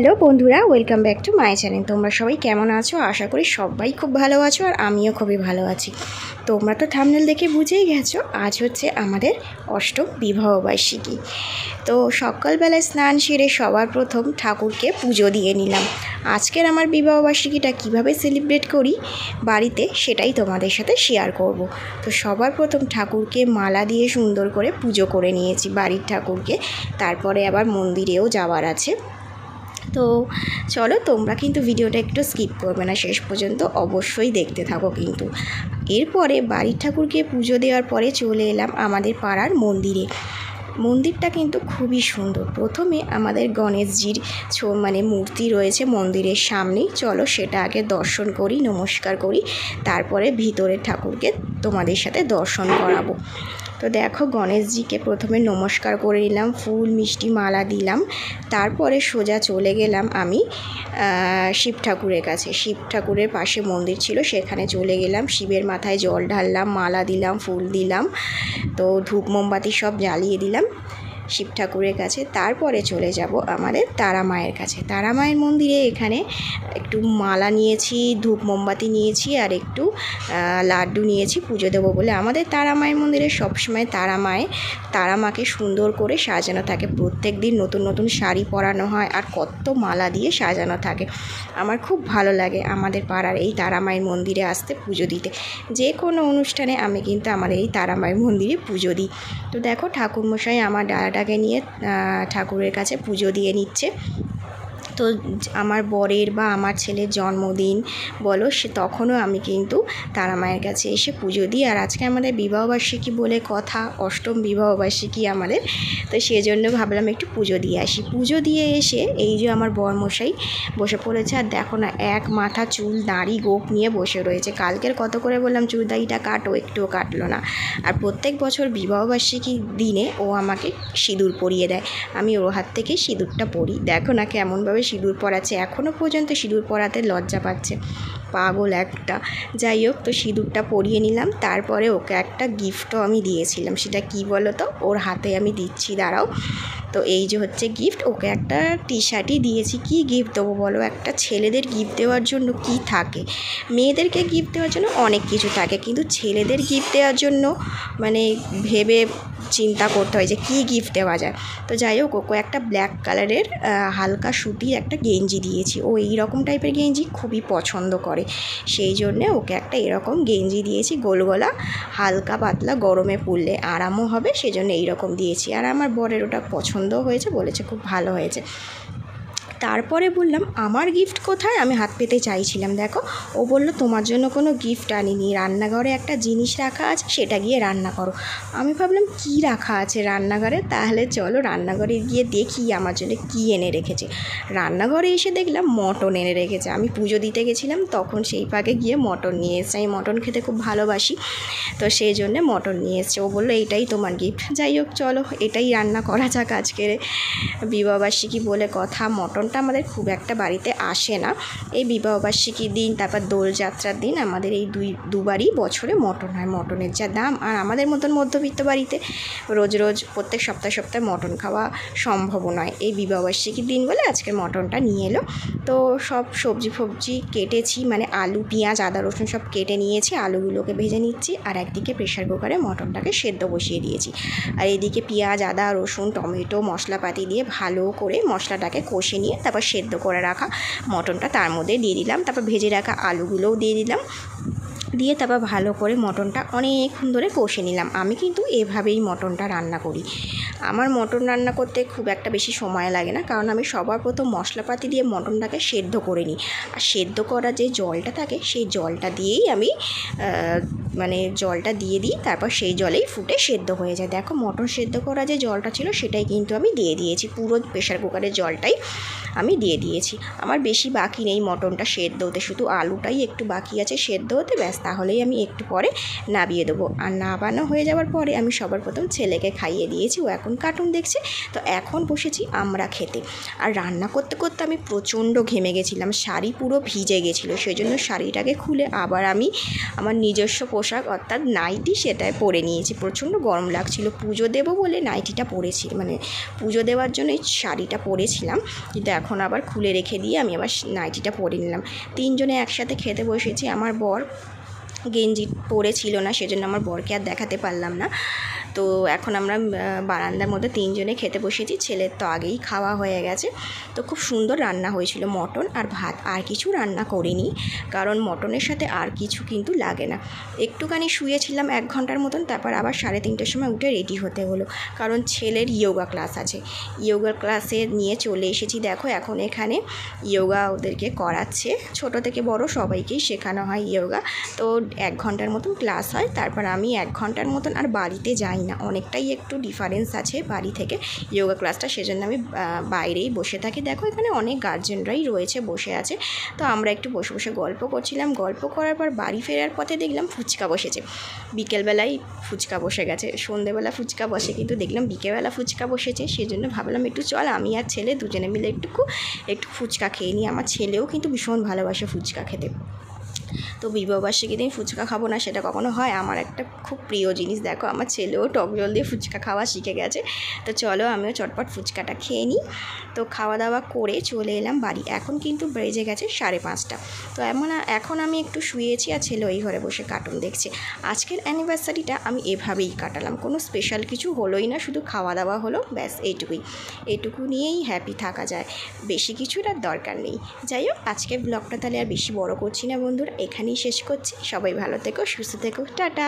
Hello বন্ধুরা, welcome back to my channel. তোমরা সবাই কেমন আছো? আশা করি সবাই খুব ভালো আছো, আর আমিও খুবই ভালো আছি। তোমরা তো থাম্বনেল দেখে বুঝেই গেছো, আজ হচ্ছে আমাদের অষ্টম বিবাহবার্ষিকী। তো সকালবেলায় স্নান সেরে সবার প্রথম ঠাকুরকে পুজো দিয়ে নিলাম। আজকের আমার বিবাহবার্ষিকীটা কিভাবে সেলিব্রেট করি বাড়িতে, সেটাই তোমাদের সাথে শেয়ার করব। তো সবার প্রথম ঠাকুরকে মালা দিয়ে সুন্দর করে পুজো করে নিয়েছি, বাড়ির ঠাকুরকে। তারপরে আবার মন্দিরেও যাওয়ার আছে। তো চলো, তোমরা কিন্তু ভিডিওটা একটু স্কিপ করবে না, শেষ পর্যন্ত অবশ্যই দেখতে থাকো কিন্তু। এরপরে বাড়ির ঠাকুরকে পুজো দেওয়ার পরে চলে এলাম আমাদের পাড়ার মন্দিরে। মন্দিরটা কিন্তু খুবই সুন্দর। প্রথমে আমাদের গণেশজির মূর্তি রয়েছে মন্দিরের সামনেই। চলো সেটা আগে দর্শন করি, নমস্কার করি, তারপরে ভিতরের ঠাকুরকে তোমাদের সাথে দর্শন করাবো। তো দেখো, গণেশজিকে প্রথমে নমস্কার করে নিলাম, ফুল মিষ্টি মালা দিলাম। তারপরে সোজা চলে গেলাম আমি শিব ঠাকুরের কাছে। শিব ঠাকুরের পাশে মন্দির ছিল, সেখানে চলে গেলাম। শিবের মাথায় জল ঢাললাম, মালা দিলাম, ফুল দিলাম, তো ধূপ মোমবাতি সব জ্বালিয়ে দিলাম শিব ঠাকুরের কাছে। তারপরে চলে যাব আমাদের তারা মায়ের কাছে। তারা মায়ের মন্দিরে এখানে একটু মালা নিয়েছি, ধূপ মোমবাতি নিয়েছি, আর একটু লাড্ডু নিয়েছি পুজো দেবো বলে। আমাদের তারা মায়ের মন্দিরে সবসময় তারা মাকে সুন্দর করে সাজানো থাকে। প্রত্যেক দিন নতুন নতুন শাড়ি পরানো হয়, আর কত মালা দিয়ে সাজানো থাকে। আমার খুব ভালো লাগে আমাদের পাড়ার এই তারা মায়ের মন্দিরে আসতে, পুজো দিতে। যে কোনো অনুষ্ঠানে আমি কিন্তু আমাদের এই তারা মায়ের মন্দিরে পুজো দিই। তো দেখো, ঠাকুরমশাই আমার ডালাটাকে নিয়ে ঠাকুরের কাছে পুজো দিয়ে নিচ্ছে। তো আমার বরের বা আমার ছেলের জন্মদিন বলো, তখনও আমি কিন্তু তারা মায়ের কাছে এসে পুজো দিই। আর আজকে আমাদের বিবাহবার্ষিকী বলে কথা, অষ্টম বিবাহবার্ষিকী আমাদের, তো সেজন্য ভাবলাম একটু পুজো দিয়ে আসি। পুজো দিয়ে এসে এই যে আমার বরমশাই বসে পড়েছে, আর দেখো না, এক মাথা চুল দাড়ি গোপ নিয়ে বসে রয়েছে। কালকের কত করে বললাম চুল দাড়িটা কাটো, একটুও কাটলো না। আর প্রত্যেক বছর বিবাহবার্ষিকীর দিনে ও আমাকে সিঁদুর পরিয়ে দেয়, আমি ওর হাত থেকে সিঁদুরটা পরি। দেখো না কেমনভাবে সিঁদুর পরাচ্ছে, এখনও পর্যন্ত সিঁদুর পরাতে লজ্জা পাচ্ছে, পাগল একটা। যাই হোক, তো সিঁদুরটা পরিয়ে নিলাম। তারপরে ওকে একটা গিফটও আমি দিয়েছিলাম। সেটা কি বলো তো, ওর হাতে আমি দিচ্ছি, দাঁড়াও। তো এই যে হচ্ছে গিফট, ওকে একটা টি শার্টই দিয়েছি। কি গিফট দেবো বলো? একটা ছেলেদের গিফট দেওয়ার জন্য কি থাকে, মেয়েদেরকে গিফট দেওয়ার জন্য অনেক কিছু থাকে, কিন্তু ছেলেদের গিফট দেওয়ার জন্য ভেবে চিন্তা করতে হয় যে কী গিফট দেওয়া যায়। তো যাই হোক, ওকে একটা ব্ল্যাক কালারের হালকা সুতির একটা গেঞ্জি দিয়েছি। ও এই রকম টাইপের গেঞ্জি খুবই পছন্দ করে, সেই জন্যে ওকে একটা এরকম গেঞ্জি দিয়েছি, গোল গলা, হালকা পাতলা, গরমে পরলে আরামও হবে, সেজন্য এইরকম দিয়েছি। আর আমার বরের ওটা পছন্দও হয়েছে, বলেছে খুব ভালো হয়েছে। তারপরে বললাম আমার গিফট কোথায়, আমি হাত পেতে চাইছিলাম। দেখো, ও বলল তোমার জন্য কোনো গিফট আনিনি, রান্নাঘরে একটা জিনিস রাখা আছে, সেটা গিয়ে রান্না করো। আমি ভাবলাম কি রাখা আছে রান্নাঘরে, তাহলে চলো রান্নাঘরে গিয়ে দেখি আমার জন্য কী এনে রেখেছে। রান্নাঘরে এসে দেখলাম মটন এনে রেখেছে। আমি পুজো দিতে গেছিলাম তখন, সেই পাকে গিয়ে মটন নিয়ে এসছে। আমি মটন খেতে খুব ভালোবাসি, তো সেই জন্যে মটন নিয়ে এসছে। ও বললো এইটাই তোমার গিফট। যাই হোক, চলো এটাই রান্না করা যাক আজকের বিবাহবার্ষিকী বলে কথা। মটনটা আমাদের খুব একটা বাড়িতে আসে না। এই বিবাহবার্ষিকীর দিন, তারপর দোলযাত্রার দিন আমাদের এই দুবারই বছরে মটন হয়। মটনের যা দাম, আর আমাদের মতন মধ্যবিত্ত বাড়িতে রোজ রোজ প্রত্যেক সপ্তাহে মটন খাওয়া সম্ভব নয়। এই বিবাহবার্ষিকীর দিন বলে আজকে মটনটা নিয়ে এলো। তো সব সবজি কেটেছি, আলু, পেঁয়াজ, আদা, রসুন সব কেটে নিয়েছি। আলুগুলোকে ভেজে নিচ্ছি, আর একদিকে প্রেশার কুকারে মটনটাকে সেদ্ধ বসিয়ে দিয়েছি। আর এদিকে পেঁয়াজ, আদা, রসুন, টমেটো মশলাপাতি দিয়ে ভালো করে মশলাটাকে কষে নিয়ে তারপর সেদ্ধ করে রাখা মটনটা তার মধ্যে দিয়ে দিলাম। তারপর ভেজে রাখা আলুগুলোও দিয়ে দিলাম, দিয়ে তারপর ভালো করে মটনটা অনেকক্ষণ ধরে কষে নিলাম। আমি কিন্তু এভাবেই মটনটা রান্না করি। আমার মটন রান্না করতে খুব একটা বেশি সময় লাগে না, কারণ আমি সবার প্রথম মশলাপাতি দিয়ে মটনটাকে সেদ্ধ করে নিই। আর সেদ্ধ করা যে জলটা থাকে, সেই জলটা দিয়েই আমি জলটা দিয়ে দিই, তারপর সেই জলেই ফুটে সেদ্ধ হয়ে যায়। দেখো, মটন সেদ্ধ করা যে জলটা ছিল সেটাই কিন্তু আমি দিয়ে দিয়েছি, পুরো প্রেশার কুকারের জলটাই আমি দিয়ে দিয়েছি। আমার বেশি বাকি নেই মটনটা সেদ্ধ হতে, শুধু আলুটাই একটু বাকি আছে সেদ্ধ হতে, ব্যাস, তাহলেই আমি একটু পরে নাবিয়ে দেবো। আর নাবানো হয়ে যাওয়ার পরে আমি সবার প্রথম ছেলেকে খাইয়ে দিয়েছি, ও এখন কার্টুন দেখছে। তো এখন বসেছি আমরা খেতে। আর রান্না করতে করতে আমি প্রচণ্ড ঘেমে গেছিলাম, শাড়ি পুরো ভিজে গেছিলো, সেই জন্য শাড়িটাকে খুলে আবার আমি আমার নিজস্ব পোশাক অর্থাৎ নাইটি সেটাই পরে নিয়েছি। প্রচণ্ড গরম লাগছিল, পুজো দেবো বলে নাইটিটা পরেছি, মানে পুজো দেওয়ার জন্য এই শাড়িটা পরেছিলাম, কিন্তু এখন আবার খুলে রেখে দিয়ে আমি আবার নাইটিটা পরে নিলাম। তিনজনে একসাথে খেতে বসেছি। আমার বর গেঞ্জি পরেছিল না, সেজন্য আমার বরকে আর দেখাতে পারলাম না। তো এখন আমরা বারান্দার মধ্যে তিনজনে খেতে বসেছি। ছেলের তো আগেই খাওয়া হয়ে গেছে। তো খুব সুন্দর রান্না হয়েছিল, মটন আর ভাত, আর কিছু রান্না করিনি, কারণ মটনের সাথে আর কিছু কিন্তু লাগে না। একটুখানি শুয়েছিলাম 1 ঘন্টার মতন, তারপর আবার 3:30টার সময় উঠে রেডি হতে হলো, কারণ ছেলের যোগা ক্লাস আছে। যোগা ক্লাসে নিয়ে চলে এসেছি। দেখো এখন এখানে যোগা ওদেরকে করাচ্ছে, ছোট থেকে বড় সবাইকেই শেখানো হয় যোগা। তো 1 ঘন্টার মতন ক্লাস হয়, তারপর আমি 1 ঘন্টার মতন আর বাড়িতে যাই না, অনেকটাই একটু ডিফারেন্স আছে বাড়ি থেকে যোগা ক্লাসটা, সেজন্য আমি বাইরেই বসে থাকি। দেখো এখানে অনেক গার্জেনরাই রয়েছে, বসে আছে। তো আমরা একটু বসে বসে গল্প করছিলাম। গল্প করার পর বাড়ি ফেরার পথে দেখলাম ফুচকা বসেছে। বিকেলবেলায় ফুচকা বসে গেছে, সন্ধেবেলা ফুচকা বসে, কিন্তু দেখলাম বিকেলবেলা ফুচকা বসেছে, সেজন্য ভাবলাম একটু চল আমি আর ছেলে দুজনে মিলে একটু ফুচকা খেয়ে নিই। আমার ছেলেও কিন্তু ভীষণ ভালোবাসে ফুচকা খেতে। তো বিবাহবার্ষিকী দিন ফুচকা খাবো না সেটা কখনো হয়? আমার একটা খুব প্রিয় জিনিস। দেখো আমার ছেলেও টক জল দিয়ে ফুচকা খাওয়া শিখে গেছে। তো চলো আমিও চটপট ফুচকাটা খেয়ে নিই। তো খাওয়া দাওয়া করে চলে এলাম বাড়ি। এখন কিন্তু বেজে গেছে 5:30। তো এখন আমি একটু শুয়েছি, আর ছেলে ওই ঘরে বসে কার্টুন দেখছে। আজকের অ্যানিভার্সারিটা আমি এভাবেই কাটালাম, কোনো স্পেশাল কিছু হলোই না, শুধু খাওয়া দাওয়া হলো, ব্যাস এইটুকু নিয়েই হ্যাপি থাকা যায়, বেশি কিছুর আর দরকার নেই। যাই হোক, আজকের ব্লগটা তাহলে আর বেশি বড় করছি না বন্ধুরা, এখানেই শেষ করছি। সবাই ভালো থেকো, সুস্থ থেকো, টাটা।